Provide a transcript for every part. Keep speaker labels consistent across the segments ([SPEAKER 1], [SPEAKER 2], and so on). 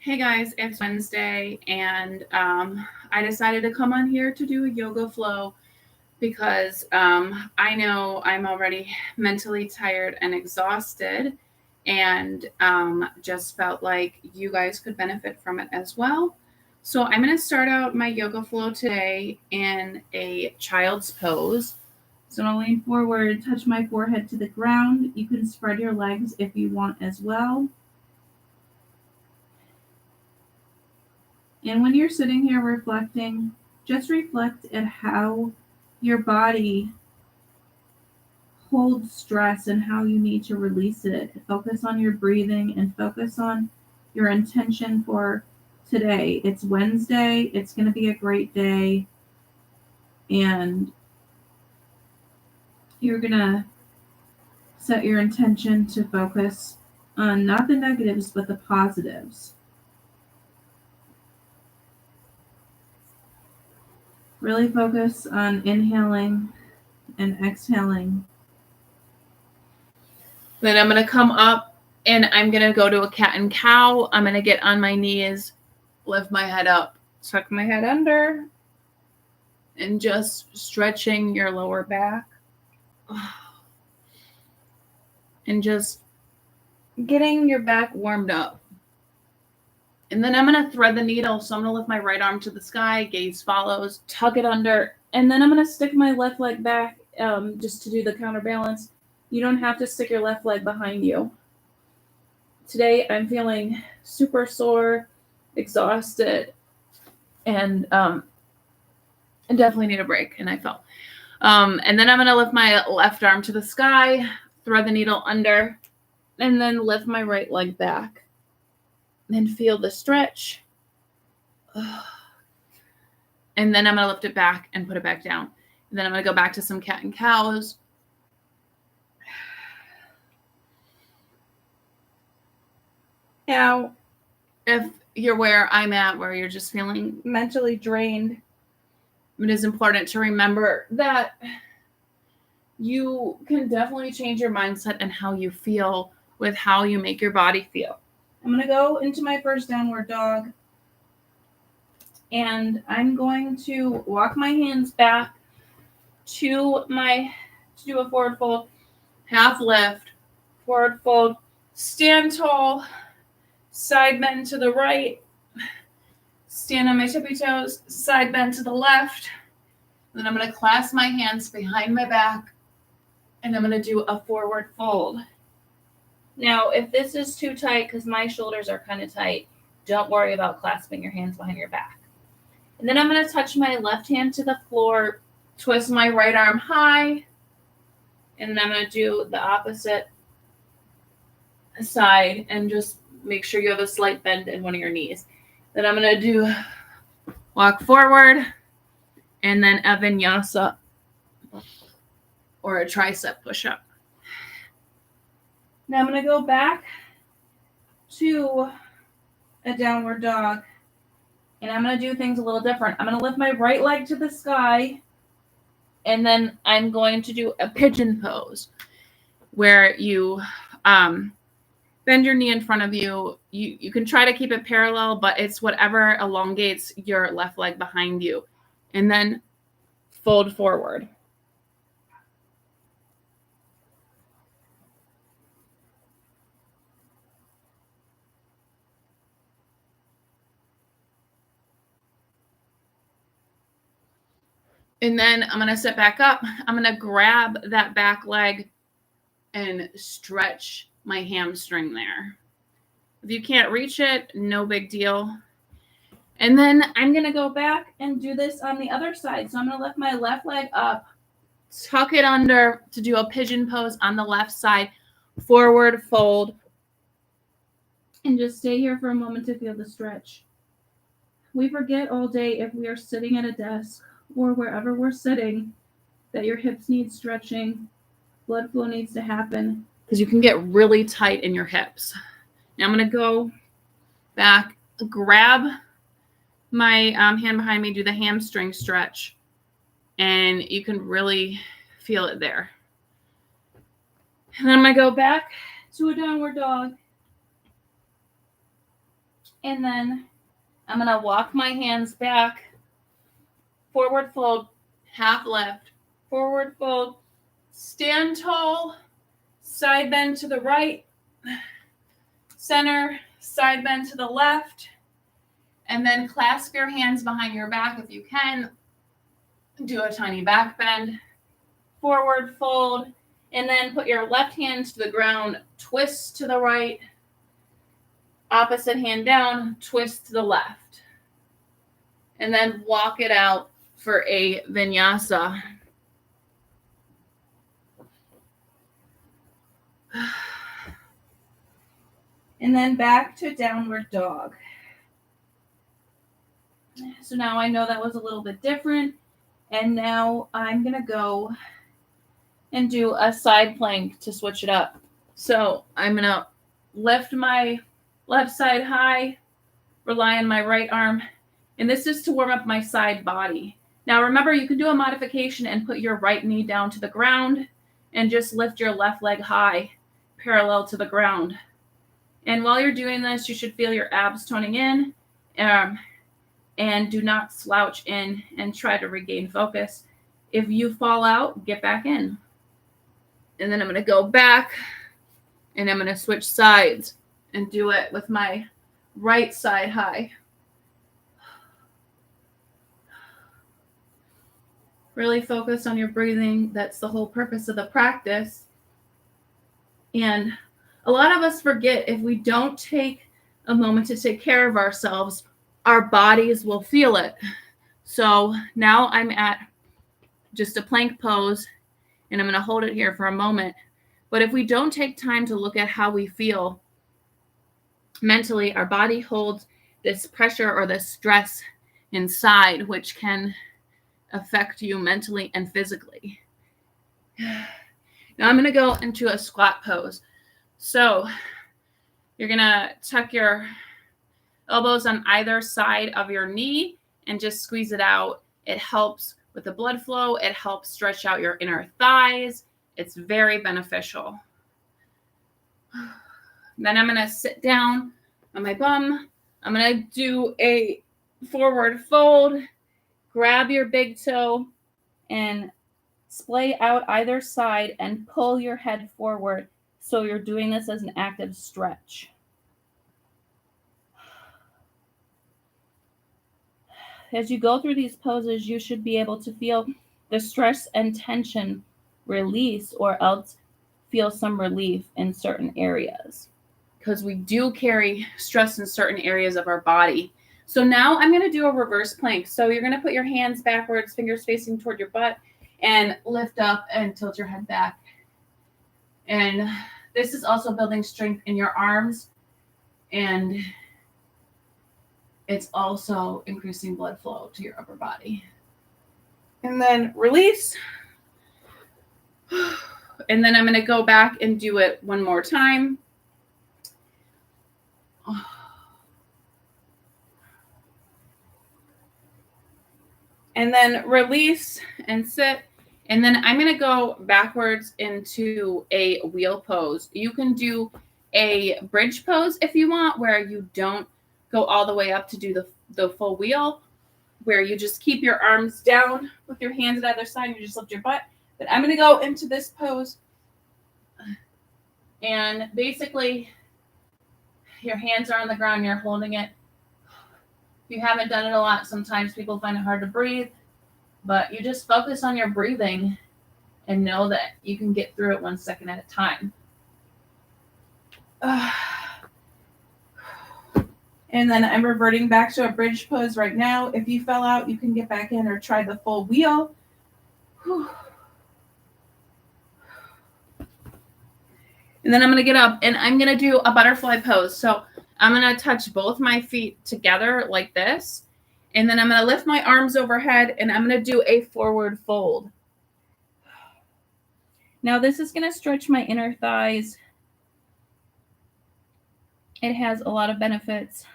[SPEAKER 1] Hey guys, it's Wednesday, and I decided to come on here to do a yoga flow because I know I'm already mentally tired and exhausted, and just felt like you guys could benefit from it as well. So I'm going to start out my yoga flow today in a child's pose. So I'm going to lean forward, touch my forehead to the ground. You can spread your legs if you want as well. And when you're sitting here reflecting, just reflect at how your body holds stress and how you need to release it. Focus on your breathing and focus on your intention for today. It's Wednesday. It's going to be a great day. And you're going to set your intention to focus on not the negatives, but the positives. Really focus on inhaling and exhaling. Then I'm going to come up and I'm going to go to a cat and cow. I'm going to get on my knees, lift my head up, tuck my head under, and just stretching your lower back. And just getting your back warmed up. And then I'm going to thread the needle. So I'm going to lift my right arm to the sky, gaze follows, tuck it under, and then I'm going to stick my left leg back just to do the counterbalance. You don't have to stick your left leg behind you. Today I'm feeling super sore, exhausted, and I definitely need a break, and I fell. And then I'm going to lift my left arm to the sky, thread the needle under, and then lift my right leg back. Then feel the stretch. And then I'm going to lift it back and put it back down. And then I'm going to go back to some cat and cows. Now, if you're where I'm at, where you're just feeling mentally drained, it is important to remember that you can definitely change your mindset and how you feel with how you make your body feel. I'm going to go into my first downward dog, and I'm going to walk my hands back to do a forward fold, half lift, forward fold, stand tall, side bend to the right, stand on my tippy toes, side bend to the left. Then I'm going to clasp my hands behind my back, and I'm going to do a forward fold. Now, if this is too tight, because my shoulders are kind of tight, don't worry about clasping your hands behind your back. And then I'm going to touch my left hand to the floor, twist my right arm high, and then I'm going to do the opposite side and just make sure you have a slight bend in one of your knees. Then I'm going to do walk forward, and then a Vinyasa or a tricep push-up. Now I'm going to go back to a downward dog, and I'm going to do things a little different. I'm going to lift my right leg to the sky, and then I'm going to do a pigeon pose where you bend your knee in front of you. You can try to keep it parallel, but it's whatever elongates your left leg behind you. And then fold forward. And then I'm going to sit back up. I'm going to grab that back leg and stretch my hamstring there. If you can't reach it, no big deal. And then I'm going to go back and do this on the other side. So I'm going to lift my left leg up, tuck it under to do a pigeon pose on the left side, forward fold, and just stay here for a moment to feel the stretch. We forget all day if we are sitting at a desk or wherever we're sitting that your hips need stretching, blood flow needs to happen, because you can get really tight in your hips. Now I'm going to go back, grab my hand behind me, do the hamstring stretch, and you can really feel it there. And then I'm going to go back to a downward dog, And then I'm going to walk my hands back, forward fold, half lift, forward fold, stand tall, side bend to the right, center, side bend to the left, and then clasp your hands behind your back if you can. Do a tiny back bend, forward fold, and then put your left hand to the ground, twist to the right, opposite hand down, twist to the left. And then walk it out for a vinyasa. And then back to downward dog. So now I know that was a little bit different. And now I'm going to go and do a side plank to switch it up. So I'm going to lift my left side high, rely on my right arm. And this is to warm up my side body. Now remember, you can do a modification and put your right knee down to the ground and just lift your left leg high, parallel to the ground. And while you're doing this, you should feel your abs toning in, and do not slouch in and try to regain focus. If you fall out, get back in. And then I'm going to go back and I'm going to switch sides and do it with my right side high. Really focus on your breathing. That's the whole purpose of the practice. And a lot of us forget, if we don't take a moment to take care of ourselves, our bodies will feel it. So now I'm at just a plank pose, and I'm going to hold it here for a moment. But if we don't take time to look at how we feel mentally, our body holds this pressure or this stress inside, which can affect you mentally and physically. Now I'm going to go into a squat pose. So you're going to tuck your elbows on either side of your knee and just squeeze it out. It helps with the blood flow. It helps stretch out your inner thighs. It's very beneficial. Then I'm going to sit down on my bum. I'm going to do a forward fold. Grab your big toe and splay out either side and pull your head forward. So you're doing this as an active stretch. As you go through these poses, you should be able to feel the stress and tension release, or else feel some relief in certain areas, because we do carry stress in certain areas of our body. So now I'm going to do a reverse plank. So you're going to put your hands backwards, fingers facing toward your butt, and lift up and tilt your head back. And this is also building strength in your arms, and it's also increasing blood flow to your upper body. And then release. And then I'm going to go back and do it one more time. And then release and sit. And then I'm going to go backwards into a wheel pose. You can do a bridge pose if you want, where you don't go all the way up to do the full wheel, where you just keep your arms down with your hands at either side and you just lift your butt. But I'm going to go into this pose. And basically, your hands are on the ground, you're holding it. If you haven't done it a lot, sometimes people find it hard to breathe, but you just focus on your breathing and know that you can get through it 1 second at a time. And then I'm reverting back to a bridge pose right now. If you fell out, you can get back in or try the full wheel. And then I'm going to get up and I'm going to do a butterfly pose. So I'm going to touch both my feet together like this. And then I'm going to lift my arms overhead and I'm going to do a forward fold. Now this is going to stretch my inner thighs. It has a lot of benefits.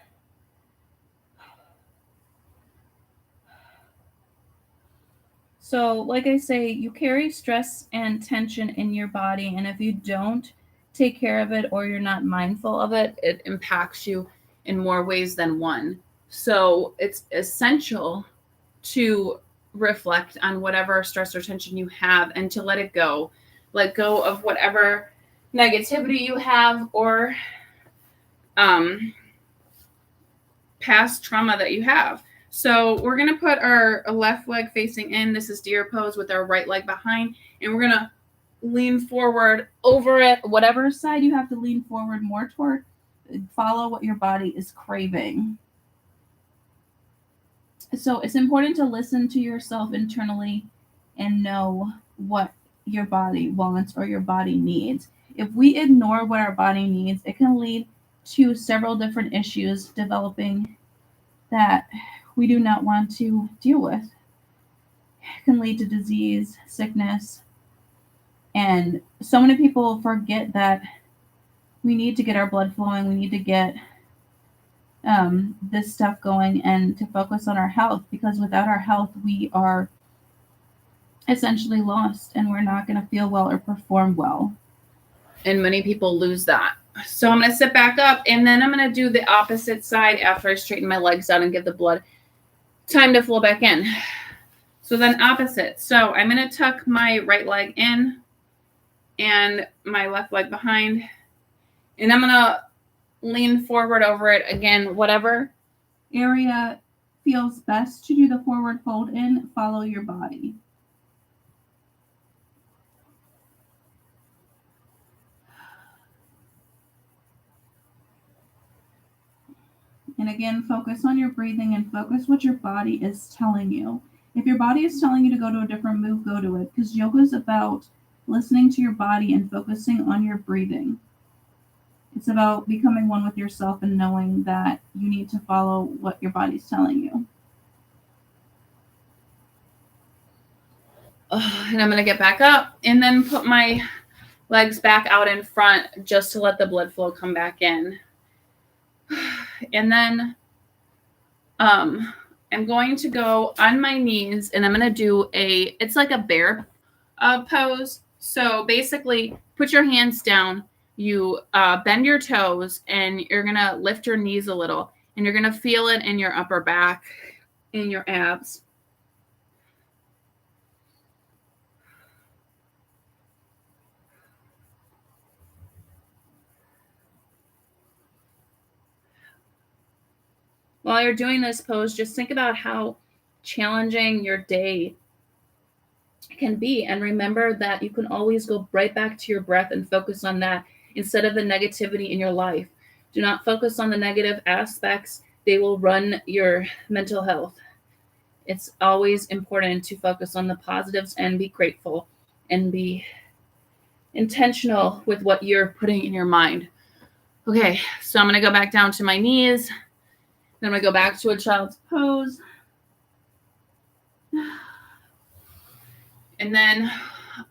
[SPEAKER 1] So like I say, you carry stress and tension in your body. And if you don't take care of it or you're not mindful of it, it impacts you in more ways than one. So it's essential to reflect on whatever stress or tension you have and to let it go. Let go of whatever negativity you have or past trauma that you have. So we're going to put our left leg facing in. This is deer pose with our right leg behind. And we're going to lean forward over it. Whatever side you have to lean forward more toward, follow what your body is craving. So it's important to listen to yourself internally and know what your body wants or your body needs. If we ignore what our body needs, it can lead to several different issues developing that we do not want to deal with. It can lead to disease, sickness, and so many people forget that we need to get our blood flowing. We need to get this stuff going and to focus on our health, because without our health, we are essentially lost and we're not going to feel well or perform well. And many people lose that. So I'm going to sit back up and then I'm going to do the opposite side after I straighten my legs out and give the blood time to flow back in. So then opposite. So I'm going to tuck my right leg in and my left leg behind. And I'm going to lean forward over it. Again, whatever area feels best to do the forward fold in, follow your body. And again, focus on your breathing and focus what your body is telling you. If your body is telling you to go to a different move, go to it. Because yoga is about listening to your body and focusing on your breathing. It's about becoming one with yourself and knowing that you need to follow what your body's telling you. And I'm going to get back up and then put my legs back out in front just to let the blood flow come back in. And then I'm going to go on my knees and I'm going to do it's like a bear pose. So basically put your hands down, you bend your toes and you're going to lift your knees a little and you're going to feel it in your upper back, in your abs. While you're doing this pose, just think about how challenging your day can be. And remember that you can always go right back to your breath and focus on that instead of the negativity in your life. Do not focus on the negative aspects. They will run your mental health. It's always important to focus on the positives and be grateful and be intentional with what you're putting in your mind. Okay, so I'm going to go back down to my knees. Then I'm going to go back to a child's pose. And then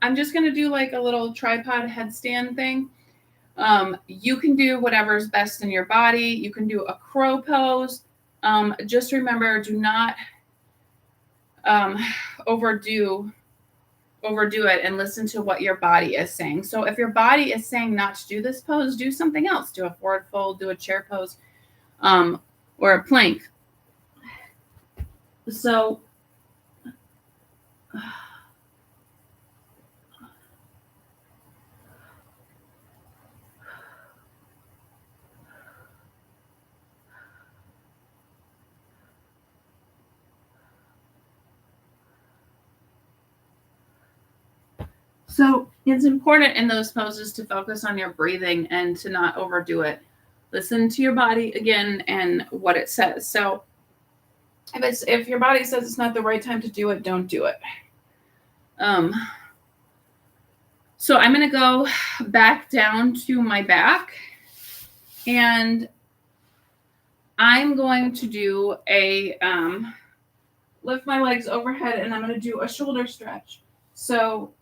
[SPEAKER 1] I'm just going to do like a little tripod headstand thing. You can do whatever's best in your body. You can do a crow pose. Just remember, do not overdo it and listen to what your body is saying. So if your body is saying not to do this pose, do something else. Do a forward fold, do a chair pose, or a plank. So it's important in those poses to focus on your breathing and to not overdo it. Listen to your body again and what it says. So if your body says it's not the right time to do it, don't do it. So I'm going to go back down to my back and I'm going to do lift my legs overhead and I'm going to do a shoulder stretch. So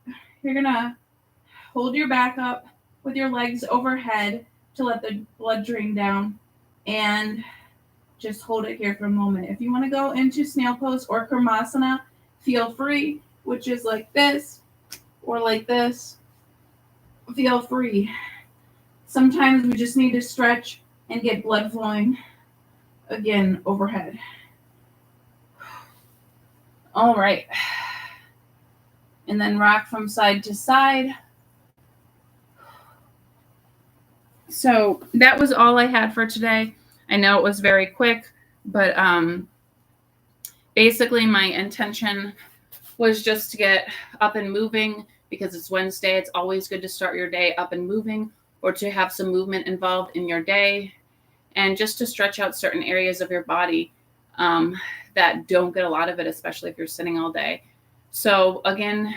[SPEAKER 1] you're going to hold your back up with your legs overhead to let the blood drain down and just hold it here for a moment. If you want to go into snail pose or Karmasana, feel free, which is like this or like this. Feel free. Sometimes we just need to stretch and get blood flowing. again overhead. All right. And then rock from side to side. So that was all I had for today. I know it was very quick, but basically my intention was just to get up and moving because it's Wednesday. It's always good to start your day up and moving, or to have some movement involved in your day, and just to stretch out certain areas of your body that don't get a lot of it, especially if you're sitting all day. So again,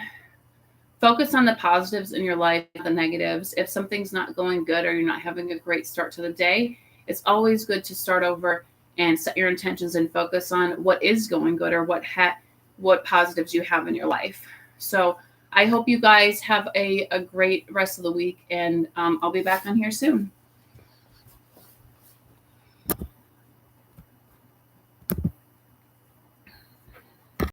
[SPEAKER 1] focus on the positives in your life, the negatives. If something's not going good or you're not having a great start to the day, it's always good to start over and set your intentions and focus on what is going good, or what positives you have in your life. So I hope you guys have a great rest of the week, and I'll be back on here soon.